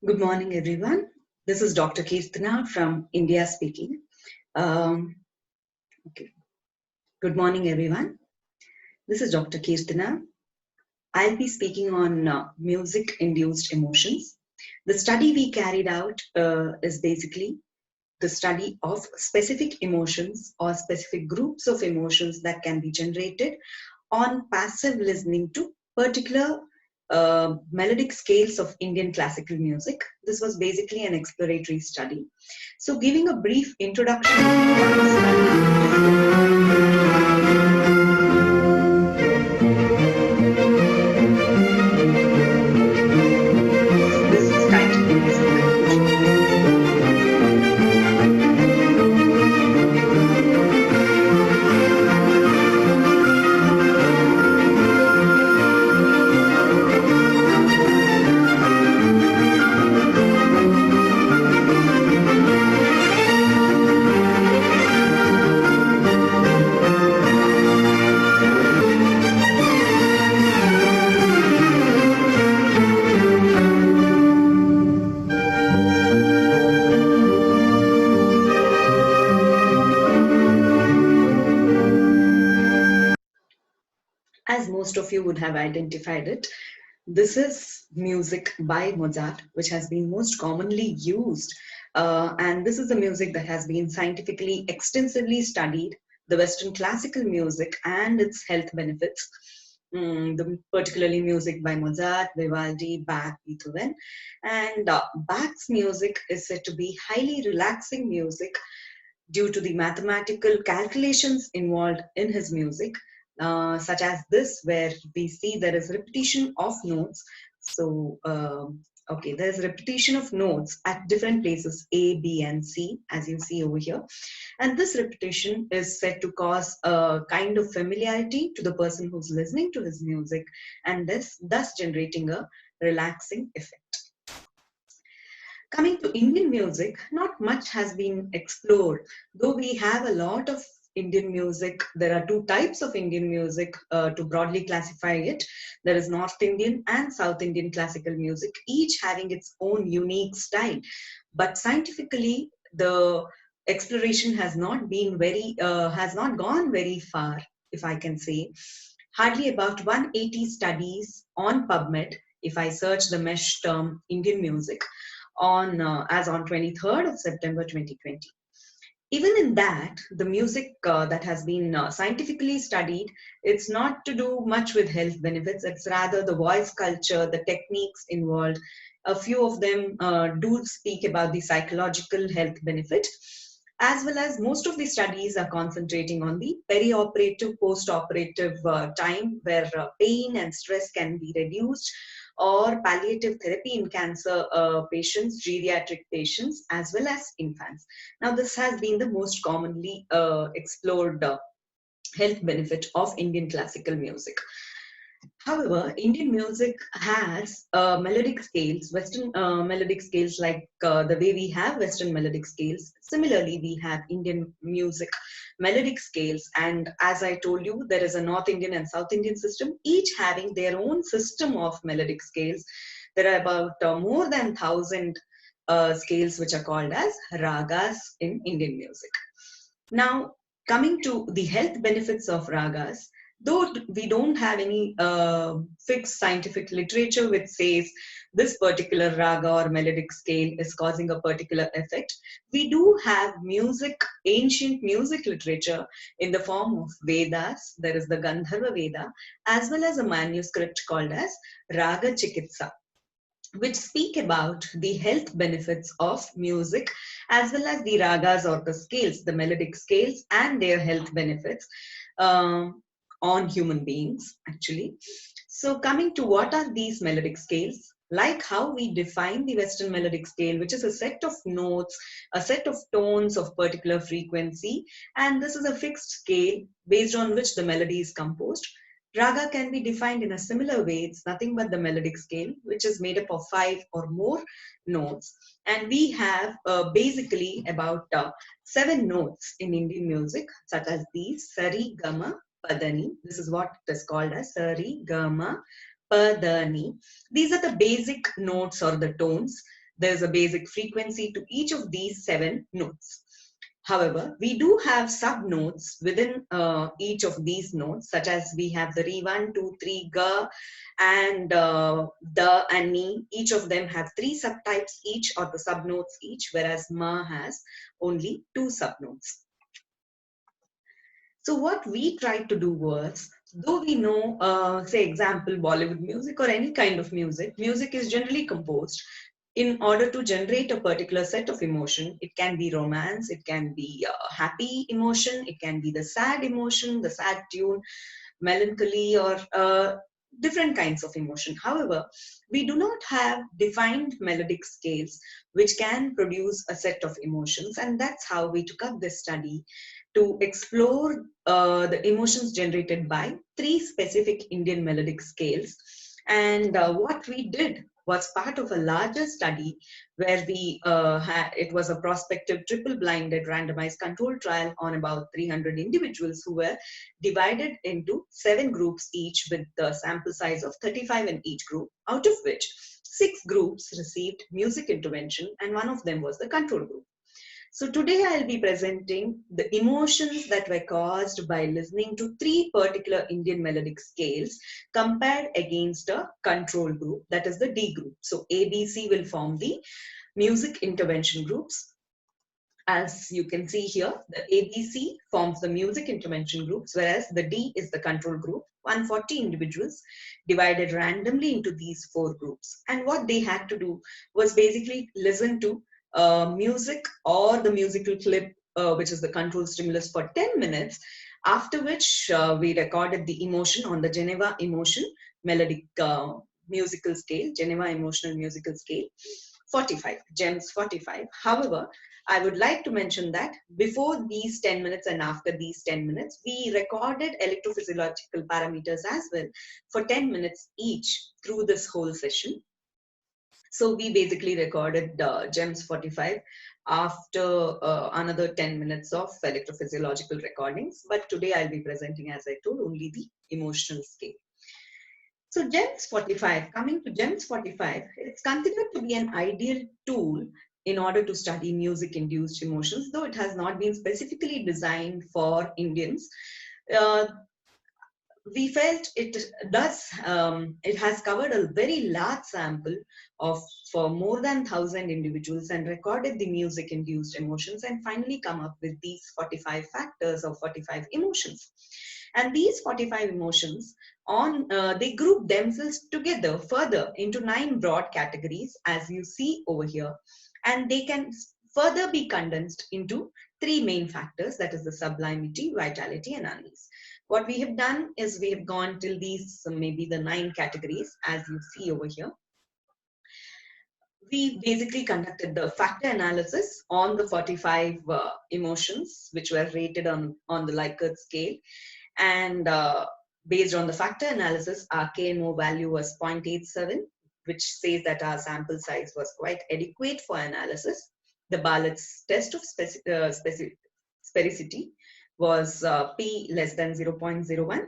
Good morning, everyone. This is Dr. Kirthana from India speaking. Um, okay. Good morning, everyone. This is Dr. Kirthana. I'll be speaking on music-induced emotions. The study we carried out is basically the study of specific emotions or specific groups of emotions that can be generated on passive listening to particular melodic scales of Indian classical music. This was basically an exploratory study. So, giving a brief introduction to what the study is. This is titled As most of you would have identified it, this is music by Mozart, which has been most commonly used. And this is the music that has been scientifically extensively studied, the Western classical music and its health benefits. Particularly music by Mozart, Vivaldi, Bach, Beethoven. And Bach's music is said to be highly relaxing music due to the mathematical calculations involved in his music, such as this, where we see there is repetition of notes. So, there's repetition of notes at different places, A, B, and C, as you see over here. And this repetition is said to cause a kind of familiarity to the person who's listening to his music, and thus generating a relaxing effect. Coming to Indian music, not much has been explored. Though we have a lot of Indian music, there are two types of Indian music to broadly classify it. There is North Indian and South Indian classical music, each having its own unique style. But scientifically, the exploration has not gone very far, if I can say. Hardly about 180 studies on PubMed, if I search the mesh term Indian music, as on 23rd of September 2020. Even in that, the music that has been scientifically studied, it's not to do much with health benefits. It's rather the voice culture, the techniques involved. A few of them do speak about the psychological health benefit, as well as most of the studies are concentrating on the perioperative, post-operative time, where pain and stress can be reduced, or palliative therapy in cancer patients, geriatric patients, as well as infants. Now, this has been the most commonly explored health benefit of Indian classical music. However, Indian music has melodic scales, Western melodic scales, like the way we have Western melodic scales. Similarly, we have Indian music melodic scales. And as I told you, there is a North Indian and South Indian system, each having their own system of melodic scales. There are about more than 1,000 scales which are called as ragas in Indian music. Now, coming to the health benefits of ragas, though we don't have any fixed scientific literature which says this particular raga or melodic scale is causing a particular effect, we do have ancient music literature in the form of Vedas. There is the Gandharva Veda, as well as a manuscript called as Raga Chikitsa, which speak about the health benefits of music, as well as the ragas or the scales, the melodic scales, and their health benefits on human beings, actually. So, coming to what are these melodic scales? Like how we define the Western melodic scale, which is a set of notes, a set of tones of particular frequency, and this is a fixed scale based on which the melody is composed. Raga can be defined in a similar way. It's nothing but the melodic scale, which is made up of 5 or more notes. And we have basically about 7 notes in Indian music, such as these: Sari, Gama, Padani. This is what it is called as Sari, Gama, Padani. These are the basic notes or the tones. There's a basic frequency to each of these 7 notes. However, we do have sub-notes within each of these notes, such as we have the re 1, 2, 3, ga, and the and ni. Each of them have 3 subtypes each, or the sub-notes each, whereas ma has only 2 sub-notes. So what we tried to do was, though we know, say example, Bollywood music or any kind of music, music is generally composed in order to generate a particular set of emotion. It can be romance, it can be happy emotion, it can be the sad emotion, the sad tune, melancholy, or different kinds of emotion. However, we do not have defined melodic scales which can produce a set of emotions, and that's how we took up this study to explore the emotions generated by 3 specific Indian melodic scales. And what we did was part of a larger study where we it was a prospective triple-blinded randomized controlled trial on about 300 individuals who were divided into 7 groups each with the sample size of 35 in each group, out of which 6 groups received music intervention and 1 of them was the control group. So today I'll be presenting the emotions that were caused by listening to 3 particular Indian melodic scales compared against a control group, that is the D group. So ABC will form the music intervention groups. As you can see here, the ABC forms the music intervention groups, whereas the D is the control group. 140 individuals divided randomly into these 4 groups. And what they had to do was basically listen to music or the musical clip, which is the control stimulus, for 10 minutes, after which we recorded the emotion on the Geneva Emotion Melodic Musical Scale, Geneva Emotional Musical Scale 45, GEMS 45. However, I would like to mention that before these 10 minutes and after these 10 minutes, we recorded electrophysiological parameters as well for 10 minutes each through this whole session. So we basically recorded GEMS 45 after another 10 minutes of electrophysiological recordings. But today I'll be presenting, as I told, only the emotional scale. So GEMS 45, coming to GEMS 45, it's considered to be an ideal tool in order to study music-induced emotions, though it has not been specifically designed for Indians. We felt it does, it has covered a very large sample of for more than 1,000 individuals and recorded the music-induced emotions and finally come up with these 45 factors or 45 emotions. And these 45 emotions, they group themselves together further into 9 broad categories, as you see over here. And they can further be condensed into 3 main factors, that is the sublimity, vitality, and unease. What we have done is we have gone till these, maybe the 9 categories, as you see over here. We basically conducted the factor analysis on the 45 emotions, which were rated on the Likert scale. And based on the factor analysis, our KMO value was 0.87, which says that our sample size was quite adequate for analysis. The Bartlett's test of sphericity was P less than 0.01.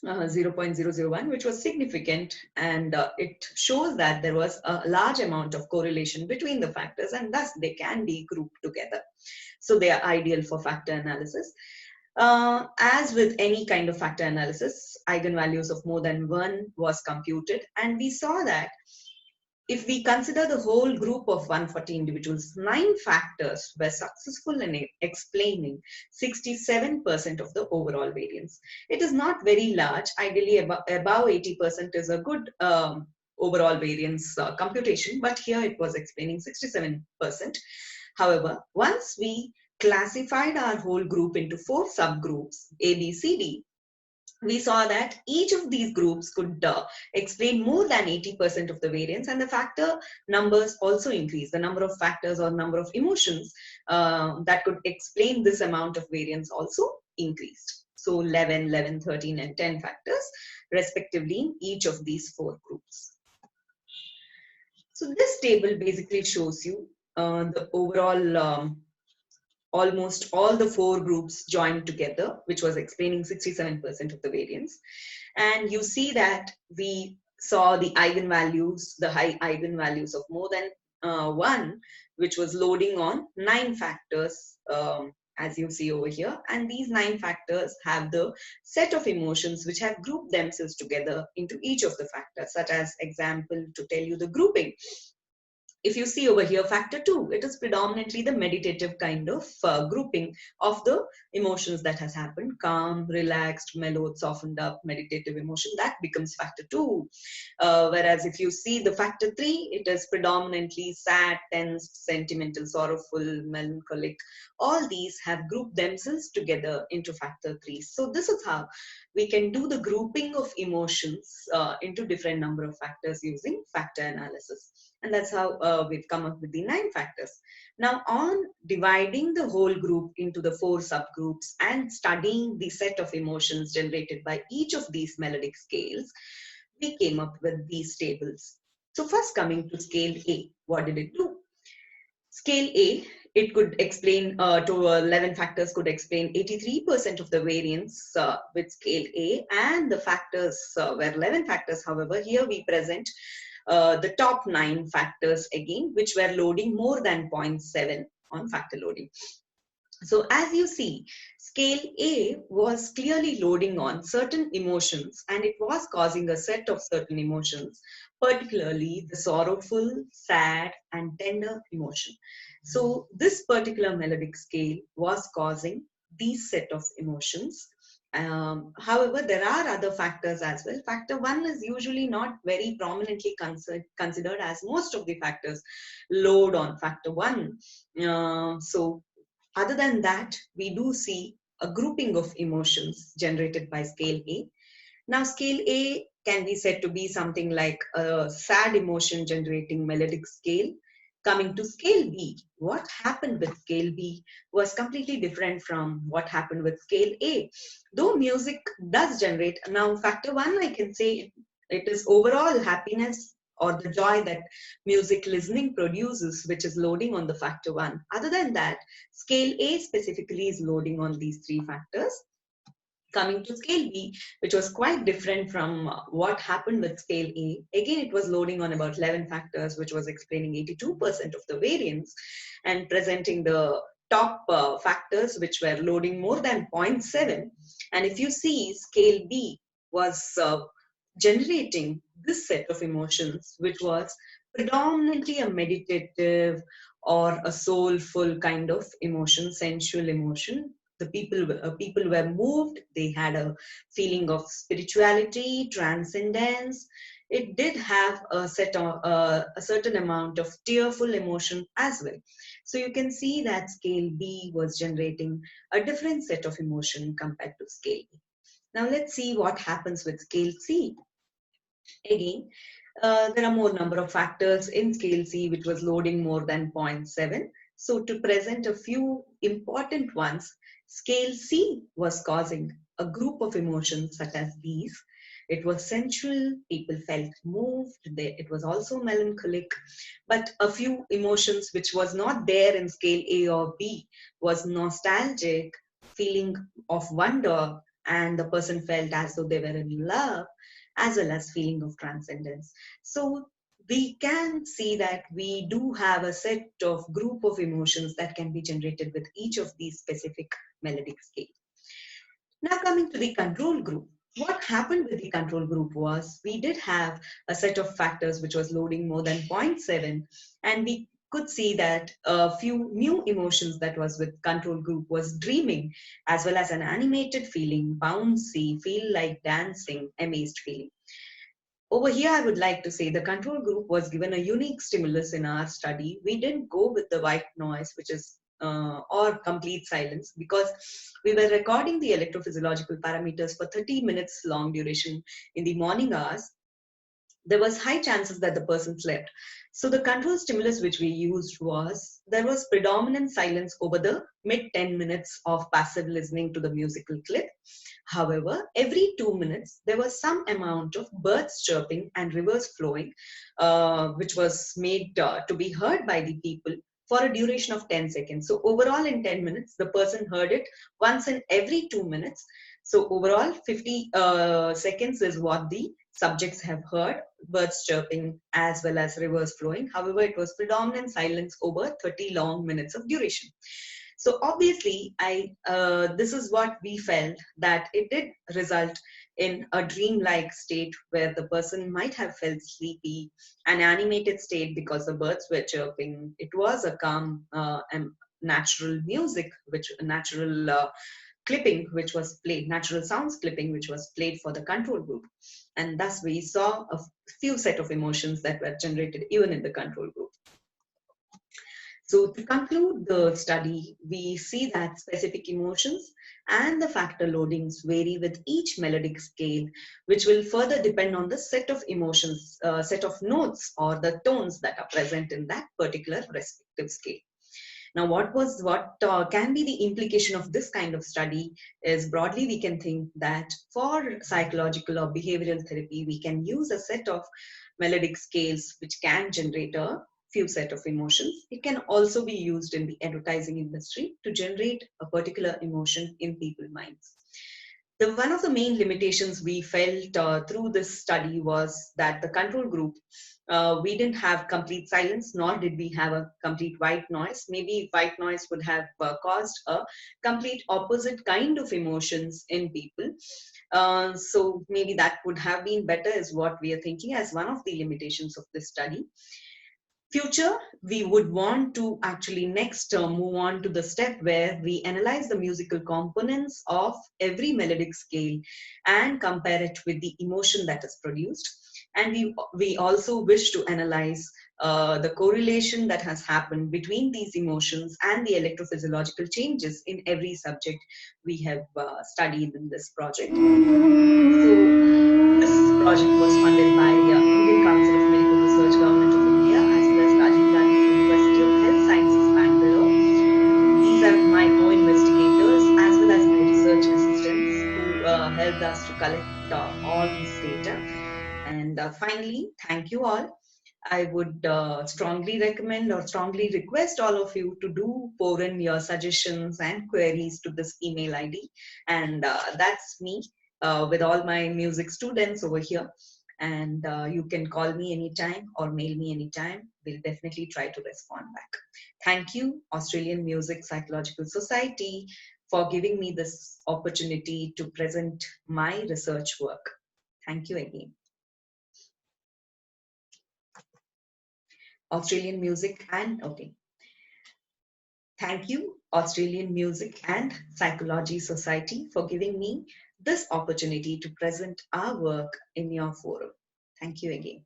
0.001, which was significant, and it shows that there was a large amount of correlation between the factors and thus they can be grouped together. So they are ideal for factor analysis. As with any kind of factor analysis, eigenvalues of more than 1 was computed, and we saw that if we consider the whole group of 140 individuals, 9 factors were successful in explaining 67% of the overall variance. It is not very large. Ideally, above 80% is a good overall variance computation, but here it was explaining 67%. However, once we classified our whole group into 4 subgroups, A, B, C, D, we saw that each of these groups could explain more than 80% of the variance, and the factor numbers also increased. The number of factors or number of emotions that could explain this amount of variance also increased. So 11, 11, 13, and 10 factors respectively in each of these 4 groups. So this table basically shows you the overall almost all the 4 groups joined together, which was explaining 67% of the variance. And you see that we saw the eigenvalues, the high eigenvalues of more than 1, which was loading on 9 factors, as you see over here. And these 9 factors have the set of emotions which have grouped themselves together into each of the factors, such as example to tell you the grouping. If you see over here, factor 2, it is predominantly the meditative kind of grouping of the emotions that has happened. Calm, relaxed, mellowed, softened up, meditative emotion, that becomes factor 2. Whereas if you see the factor 3, it is predominantly sad, tense, sentimental, sorrowful, melancholic. All these have grouped themselves together into factor 3. So this is how we can do the grouping of emotions into different number of factors using factor analysis. And that's how we've come up with the 9 factors. Now, on dividing the whole group into the 4 subgroups and studying the set of emotions generated by each of these melodic scales, we came up with these tables. So first, coming to scale A, what did it do? Scale A, it could explain to 11 factors could explain 83% of the variance with scale A, and the factors were 11 factors. However, here we present the top 9 factors again, which were loading more than 0.7 on factor loading. So as you see, scale A was clearly loading on certain emotions, and it was causing a set of certain emotions, particularly the sorrowful, sad, and tender emotion. So this particular melodic scale was causing these set of emotions. However, there are other factors as well. Factor 1 is usually not very prominently considered, as most of the factors load on factor 1. So other than that, we do see a grouping of emotions generated by scale A. Now, scale A can be said to be something like a sad emotion generating melodic scale. Coming to scale B, what happened with scale B was completely different from what happened with scale A. Though music does generate, now factor 1, I can say it is overall happiness or the joy that music listening produces, which is loading on the factor 1. Other than that, scale A specifically is loading on these 3 factors. Coming to scale B, which was quite different from what happened with scale A. Again, it was loading on about 11 factors, which was explaining 82% of the variance and presenting the top factors, which were loading more than 0.7. And if you see, scale B was generating this set of emotions, which was predominantly a meditative or a soulful kind of emotion, sensual emotion. The people were moved. They had a feeling of spirituality, transcendence. It did have a certain amount of tearful emotion as well. So you can see that scale B was generating a different set of emotion compared to scale A. Now let's see what happens with scale C. Again, there are more number of factors in scale C, which was loading more than zero point 0.7. So to present a few important ones, scale C was causing a group of emotions such as these. It was sensual, people felt moved, it was also melancholic, but a few emotions which was not there in scale A or B was nostalgic, feeling of wonder, and the person felt as though they were in love, as well as feeling of transcendence. So we can see that we do have a set of group of emotions that can be generated with each of these specific melodic scales. Now coming to the control group. What happened with the control group was we did have a set of factors which was loading more than 0.7, and we could see that a few new emotions that was with control group was dreaming, as well as an animated feeling, bouncy, feel like dancing, amazed feeling. Over here, I would like to say the control group was given a unique stimulus in our study. We didn't go with the white noise, which is or complete silence, because we were recording the electrophysiological parameters for 30 minutes long duration in the morning hours. There was high chances that the person slept. So the control stimulus which we used was, there was predominant silence over the mid 10 minutes of passive listening to the musical clip. However, every 2 minutes, there was some amount of birds chirping and rivers flowing, which was made to be heard by the people for a duration of 10 seconds. So overall in 10 minutes, the person heard it once in every 2 minutes. So overall, 50 seconds is what the subjects have heard, birds chirping as well as rivers flowing. However, it was predominant silence over 30 long minutes of duration. So obviously, this is what we felt, that it did result in a dreamlike state where the person might have felt sleepy, an animated state because the birds were chirping. It was a calm and natural music, which natural clipping which was played, natural sounds clipping which was played for the control group. And thus we saw a few set of emotions that were generated even in the control group. So to conclude the study, we see that specific emotions and the factor loadings vary with each melodic scale, which will further depend on the set of emotions, set of notes or the tones that are present in that particular respective scale. Now, what can be the implication of this kind of study is, broadly we can think that for psychological or behavioral therapy, we can use a set of melodic scales which can generate a few set of emotions. It can also be used in the advertising industry to generate a particular emotion in people's minds. One of the main limitations we felt through this study was that the control group, we didn't have complete silence, nor did we have a complete white noise. Maybe white noise would have caused a complete opposite kind of emotions in people. So maybe that would have been better, is what we are thinking as one of the limitations of this study. Future, we would want to actually next move on to the step where we analyze the musical components of every melodic scale and compare it with the emotion that is produced. And we also wish to analyze the correlation that has happened between these emotions and the electrophysiological changes in every subject we have studied in this project. So this project was funded by Indian Council of Medical Research, Government of India, as well as Rajiv Gandhi University of Health Sciences, Bangalore. These are my co-investigators as well as my research assistants who helped us to collect all these data. And finally, thank you all. I would strongly recommend or strongly request all of you to do pour in your suggestions and queries to this email ID. And that's me with all my music students over here. And you can call me anytime or mail me anytime. We'll definitely try to respond back. Thank you, Australian Music Psychological Society, for giving me this opportunity to present my research work. Thank you again. Australian Music and, okay. Thank you, Australian Music and Psychology Society, for giving me this opportunity to present our work in your forum. Thank you again.